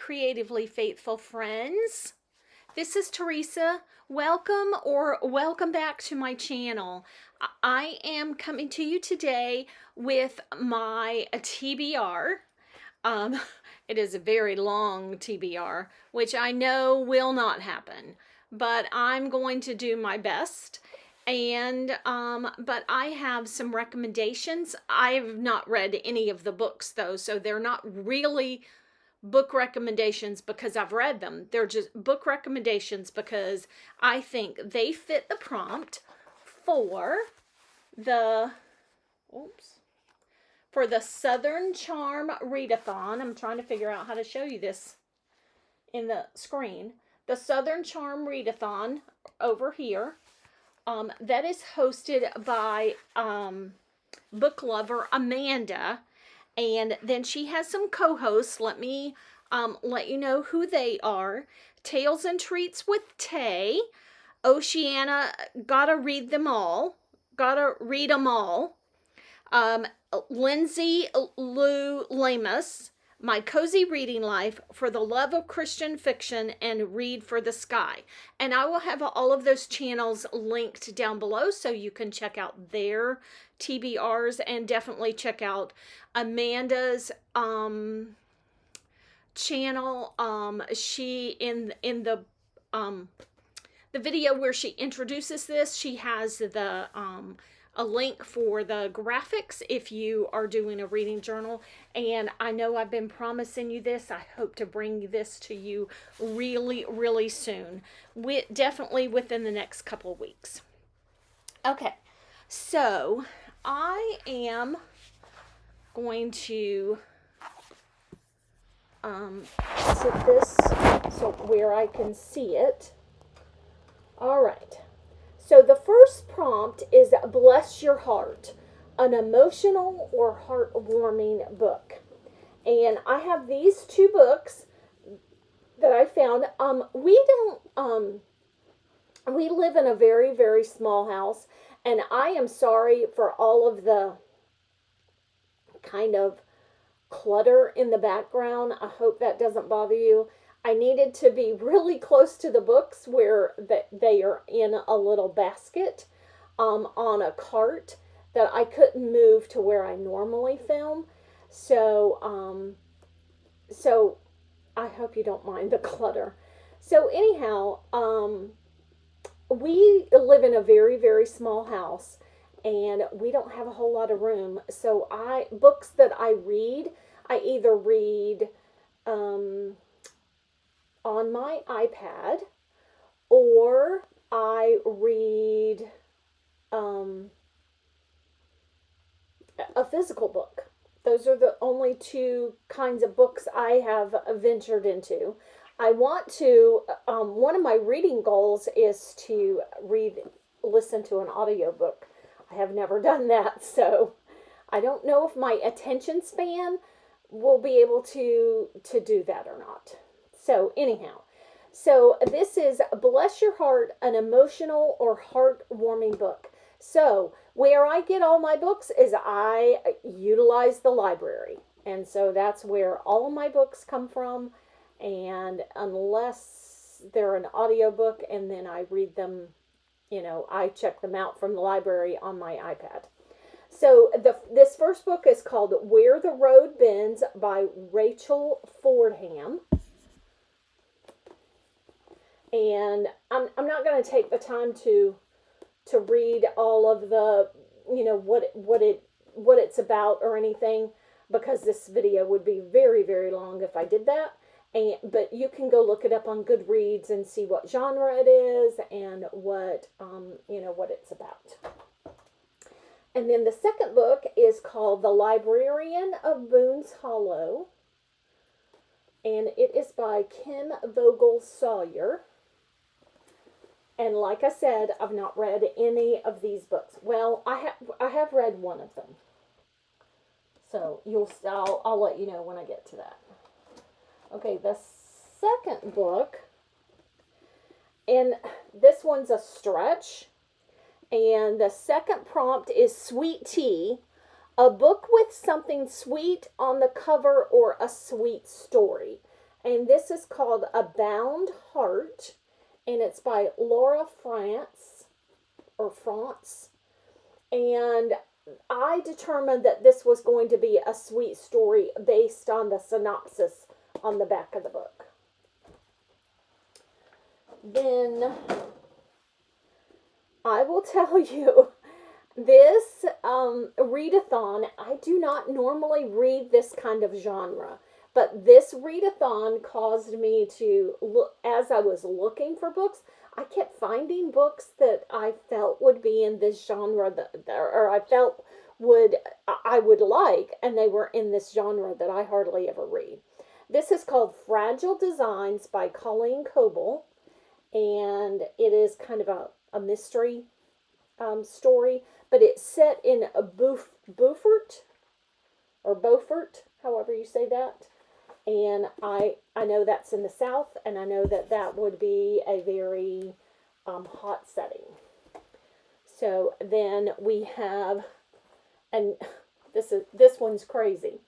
creatively faithful friends. This is Teresa. Welcome back to my channel. I am coming to you today with my TBR. It is a very long TBR, which I know will not happen, but I'm going to do my best. And but I have some recommendations. I've not read any of the books though, so they're not really book recommendations because I've read them. They're just book recommendations because I think they fit the prompt for the Southern Charm Readathon. I'm trying to figure out how to show you this in the screen. The Southern Charm Readathon over here. That is hosted by book lover Amanda. And then she has some co-hosts. Let me let you know who they are. Tales and Treats with Tay. Oceana, gotta read them all. Lindsay Lou Lamus. My Cozy Reading Life, For the Love of Christian Fiction, and Read for the Sky. And I will have all of those channels linked down below so you can check out their TBRs and definitely check out Amanda's channel. She in the video where she introduces this, she has the a link for the graphics if you are doing a reading journal. And I know I've been promising you this. I hope to bring this to you really soon. Definitely within the next couple of weeks. Okay, so I am going to set this so where I can see it. All right. So the first prompt is Bless Your Heart, an emotional or heartwarming book. And I have these two books that I found. We live in a very small house, and I am sorry for all of the kind of clutter in the background. I hope that doesn't bother you. I needed to be really close to the books where they are in a little basket on a cart that I couldn't move to where I normally film. So I hope you don't mind the clutter. So anyhow, we live in a very small house and we don't have a whole lot of room. So books that I read, I either read on my iPad, or I read a physical book. Those are the only two kinds of books I have ventured into. I want to, one of my reading goals is to listen to an audiobook. I have never done that, so I don't know if my attention span will be able to do that or not. So anyhow, so this is Bless Your Heart, an emotional or heartwarming book. So where I get all my books is I utilize the library. And so that's where all of my books come from. And unless they're an audiobook and then I read them, I check them out from the library on my iPad. So this first book is called Where the Road Bends by Rachel Fordham. And I'm not going to take the time to read all of the, what it's about or anything, because this video would be very long if I did that. But you can go look it up on Goodreads and see what genre it is and what it's about. And then the second book is called The Librarian of Boone's Hollow, and it is by Kim Vogel Sawyer. And like I said, I've not read any of these books. Well, I have read one of them. So I'll let you know when I get to that. Okay, the second book, and this one's a stretch. And the second prompt is Sweet Tea, a book with something sweet on the cover or a sweet story. And this is called A Bound Heart, and it's by Laura France, or France. And I determined that this was going to be a sweet story based on the synopsis on the back of the book. Then I will tell you, this readathon, I do not normally read this kind of genre, but this readathon caused me to look, as I was looking for books, I kept finding books that I felt would be in this genre, or I felt I would like, and they were in this genre that I hardly ever read. This is called Fragile Designs by Colleen Coble, and it is kind of a mystery story, but it's set in a Beaufort, however you say that. And I know that's in the South, and I know that that would be a very hot setting. So then we have, and this one's crazy.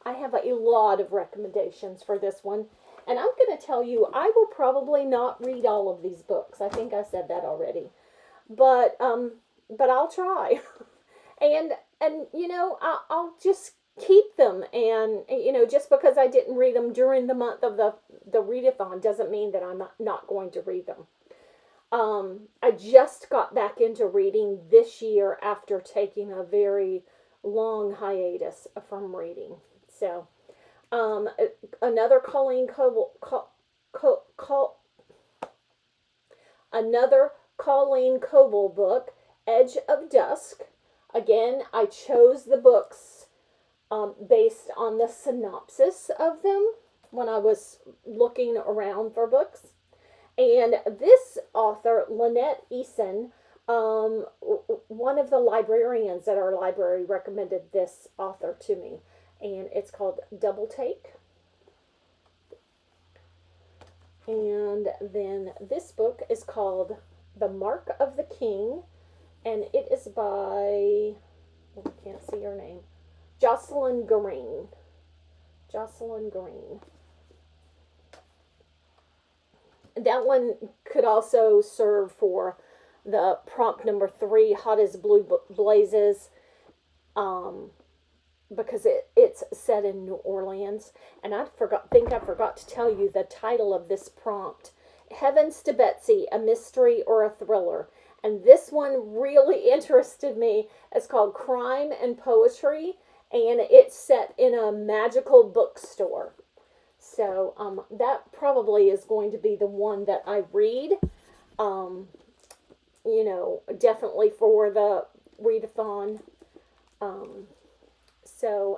I have a lot of recommendations for this one, and I'm going to tell you, I will probably not read all of these books. I think I said that already, but I'll try, and you know, I'll just keep them, and you know, just because I didn't read them during the month of the readathon doesn't mean that I'm not going to read them. I just got back into reading this year after taking a very long hiatus from reading. So, another Colleen Coble, another Colleen Coble book, Edge of Dusk. Again, I chose the books based on the synopsis of them when I was looking around for books. And this author, Lynette Eason, one of the librarians at our library, recommended this author to me. And it's called Double Take. And then this book is called The Mark of the King. And it is by, I can't see her name, Jocelyn Green. Jocelyn Green. That one could also serve for the prompt number 3, Hot as Blue Blazes, because it's set in New Orleans. And I forgot to tell you the title of this prompt, Heavens to Betsy, a mystery or a thriller. And this one really interested me. It's called Crime and Poetry, and it's set in a magical bookstore. So that probably is going to be the one that I read. You know, definitely for the readathon.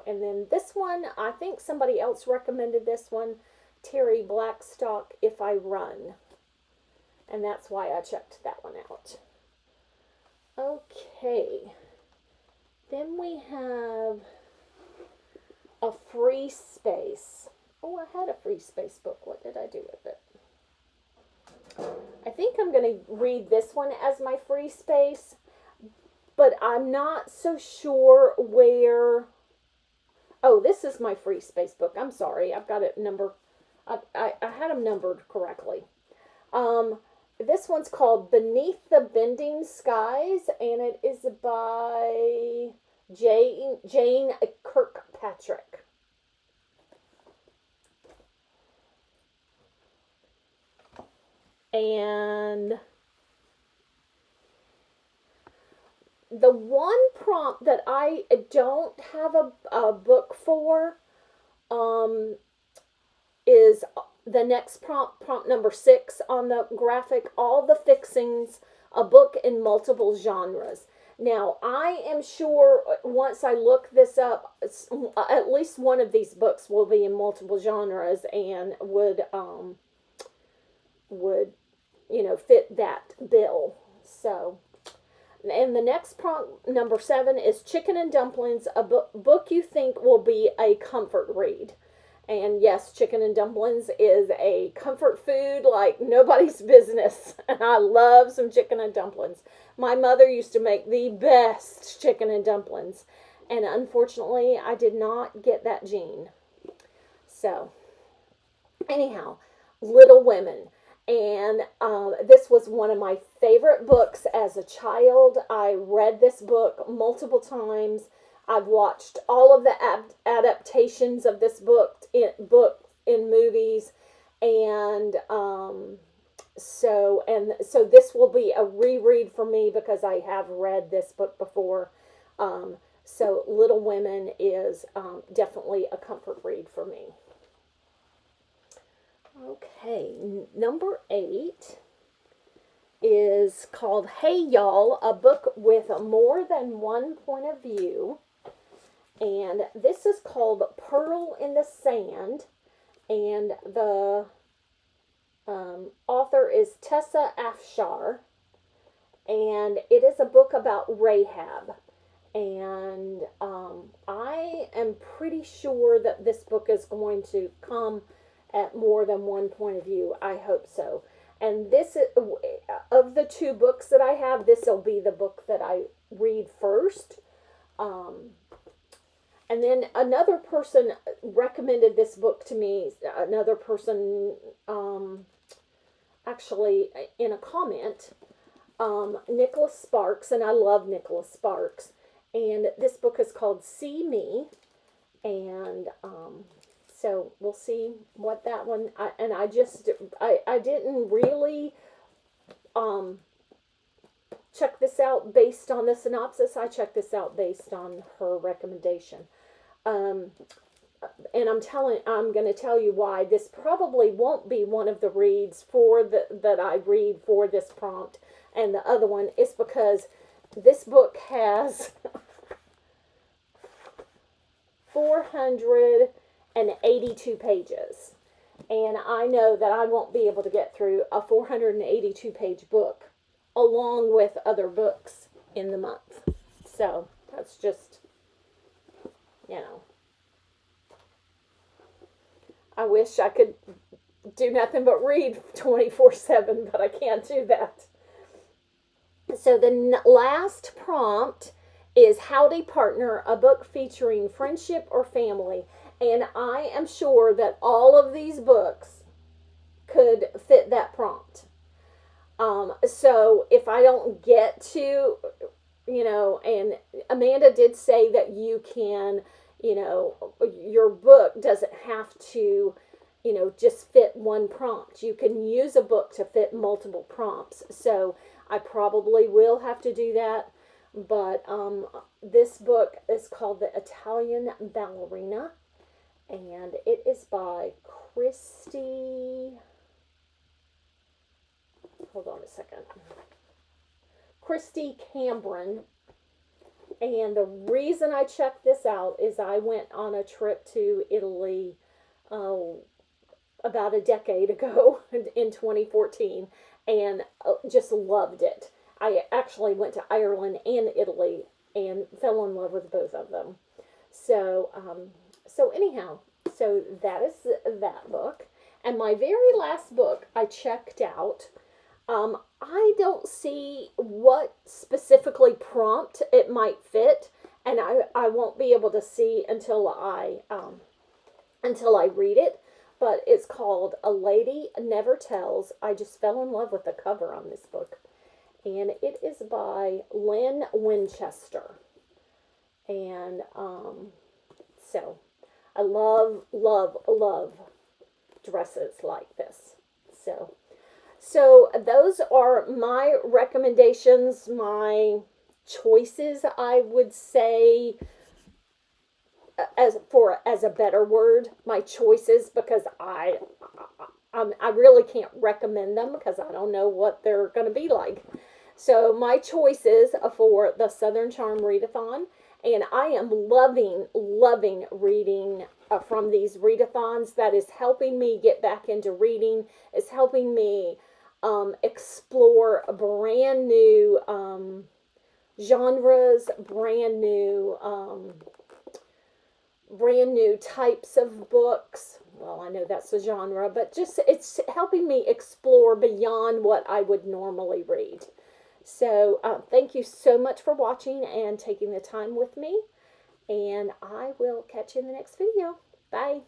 And then this one, I think somebody else recommended this one, Terry Blackstock, If I Run. And that's why I checked that one out. Okay. Then we have a free space. Oh, I had a free space book. What did I do with it? I think I'm going to read this one as my free space, but I'm not so sure where. Oh, this is my free space book. I'm sorry. I've got it numbered. I had them numbered correctly. This one's called Beneath the Bending Skies, and it is by Jane Kirkpatrick. And the one prompt that I don't have a book for is the next prompt number 6 on the graphic, All the Fixings, a book in multiple genres. Now, I am sure once I look this up, at least one of these books will be in multiple genres and would fit that bill. So, and the next prompt, number 7, is Chicken and Dumplings, a book you think will be a comfort read. And yes, chicken and dumplings is a comfort food like nobody's business. And I love some chicken and dumplings. My mother used to make the best chicken and dumplings. And unfortunately, I did not get that gene. So, Anyhow, Little Women. And this was one of my favorite books as a child. I read this book multiple times. I've watched all of the adaptations of this book in movies, and so this will be a reread for me because I have read this book before. So Little Women is definitely a comfort read for me. Okay, number 8 is called Hey Y'all, a book with more than one point of view. And this is called Pearl in the Sand. And the author is Tessa Afshar. And it is a book about Rahab. And I am pretty sure that this book is going to come at more than one point of view. I hope so. And this is, of the 2 books that I have, this will be the book that I read first. And then another person recommended this book to me. Another person, actually, in a comment, Nicholas Sparks, and I love Nicholas Sparks. And this book is called See Me. And so we'll see what that one. I didn't really check this out based on the synopsis. I checked this out based on her recommendation. And I'm going to tell you why this probably won't be one of the reads that I read for this prompt. And the other one is because this book has 482 pages. And I know that I won't be able to get through a 482 page book along with other books in the month. So that's just, I wish I could do nothing but read 24/7, but I can't do that. So the last prompt is Howdy Partner, a book featuring friendship or family. And I am sure that all of these books could fit that prompt. So if I don't get to, and Amanda did say that you can, your book doesn't have to, just fit one prompt. You can use a book to fit multiple prompts. So I probably will have to do that. But this book is called The Italian Ballerina. And it is by Christy Cambron. And the reason I checked this out is I went on a trip to Italy about a decade ago in 2014 and just loved it. I actually went to Ireland and Italy and fell in love with both of them. So anyhow, so that is that book. And my very last book I checked out. I don't see what specifically prompt it might fit, and I won't be able to see until I read it. But it's called A Lady Never Tells. I just fell in love with the cover on this book, and it is by Lynn Winchester. And so I love dresses like this. So those are my recommendations, my choices, I would say, as a better word, my choices, because I really can't recommend them because I don't know what they're going to be like. So my choices for the Southern Charm Readathon, and I am loving reading from these readathons. That is helping me get back into reading. It's helping me explore brand new genres, brand new types of books. Well, I know that's a genre, but just it's helping me explore beyond what I would normally read. So thank you so much for watching and taking the time with me, and I will catch you in the next video. Bye.